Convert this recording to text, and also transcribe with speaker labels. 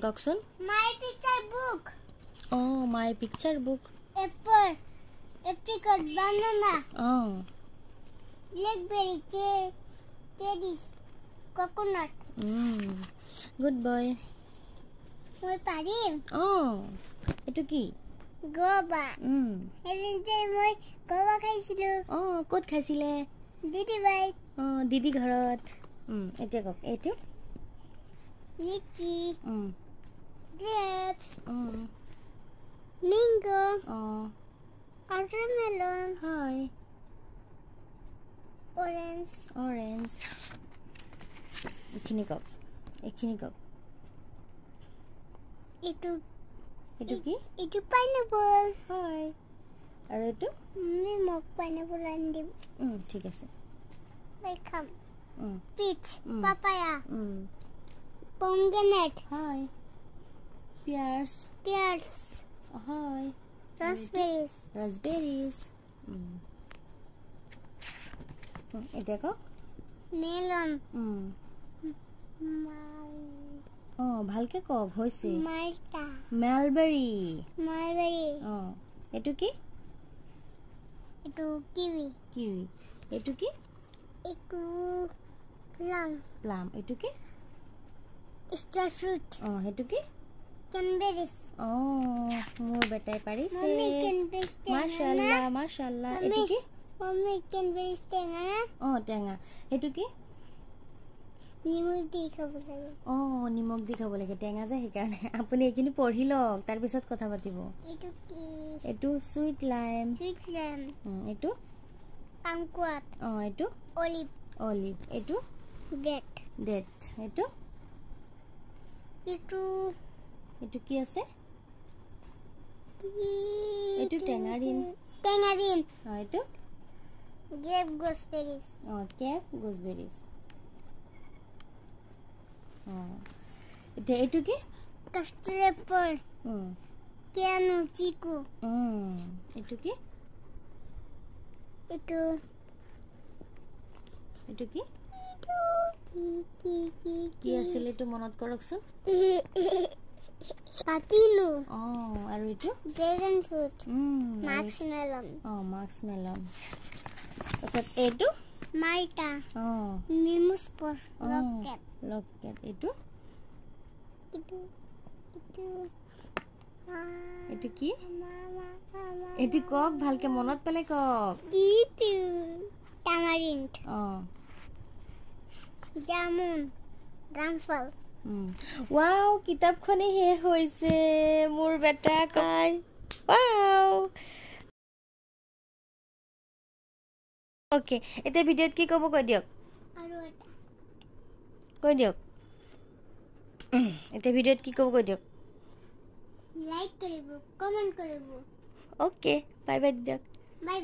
Speaker 1: কওকচোন
Speaker 2: My picture book.
Speaker 1: my picture book
Speaker 2: Apple, apricot, banana, blackberry, cherries, coconut.
Speaker 1: good boy
Speaker 2: মই পাৰিম
Speaker 1: এটো কি
Speaker 2: গোবা এদিন যে মই গোবা খাইছিলো
Speaker 1: ক'ত খাইছিলে
Speaker 2: দিদি বাই
Speaker 1: দিদি ঘৰত এতিয়া কওক এইটো
Speaker 2: লিচি grapes mango watermelon
Speaker 1: হয়
Speaker 2: orange
Speaker 1: এইখিনি কওক
Speaker 2: এইটো
Speaker 1: কি
Speaker 2: এইটো পাইনাপল
Speaker 1: হয় আৰু এইটো
Speaker 2: মোক পাইনাপল আনি দিব
Speaker 1: ঠিক আছে
Speaker 2: খাম peach papaya
Speaker 1: pomegranate হয় pears
Speaker 2: হয়
Speaker 1: raspberries এতিয়া কওক
Speaker 2: melon
Speaker 1: ভালকে কওক হৈছে
Speaker 2: malta
Speaker 1: mulberry এটো কি
Speaker 2: এইটো kiwi
Speaker 1: এটো কি
Speaker 2: এইটো plum
Speaker 1: এটো কি
Speaker 2: star fruit
Speaker 1: হেতু কি
Speaker 2: cranberries
Speaker 1: মোৰ বেটাই পাৰিছে
Speaker 2: mommy cranberries
Speaker 1: মাশাআল্লাহ এটো কি
Speaker 2: mommy cranberries টেঙা
Speaker 1: টেঙা এটো কি
Speaker 2: নিমখ দি খাব লাগে
Speaker 1: নিমখ দি খাব লাগে টেঙা যে সেইকাৰণে আপুনি এইখিনি পঢ়ি লওক তাৰ পিছত কথা পাতিব
Speaker 2: এইটো কি
Speaker 1: এইটো সুইট লাইম এইটো
Speaker 2: পামকুৱাট
Speaker 1: এইটো অলিভ এইটো ডেট এইটো কি আছে এইটো টেঙাৰিন এইটো
Speaker 2: গ্ৰেপ গোসবেৰিজ
Speaker 1: এতিয়া এইটো কি
Speaker 2: কাষ্টাৰ্ড এপল কেনু চিকু
Speaker 1: এইটো কি
Speaker 2: এইটো কি
Speaker 1: কি আছিল এইটো মনত কৰকচোন
Speaker 2: পাপিনো
Speaker 1: আৰু এইটো
Speaker 2: ড্ৰেগন ফ্ৰুট মাস্কমেলন
Speaker 1: তাৰপিছত এইটো
Speaker 2: মাল্টা মিমুস
Speaker 1: লকেট এইটো কি এইটো কক ভালকে মনত পেলে কক
Speaker 2: টামারিন্ড জামুন রামফল
Speaker 1: ওয়াও কিতাপখনে শেষ হৈছে মোৰ বেটা কয় ওয়াও ওকে এতিয়া ভিডিওত কি কব কৈ দিয়ক এতিয়া ভিডিওত কি কব কৈ দিয়ক
Speaker 2: লাইক কৰিব কমেন্ট কৰিব
Speaker 1: ওকে বাই বাই দিয়ক
Speaker 2: বাই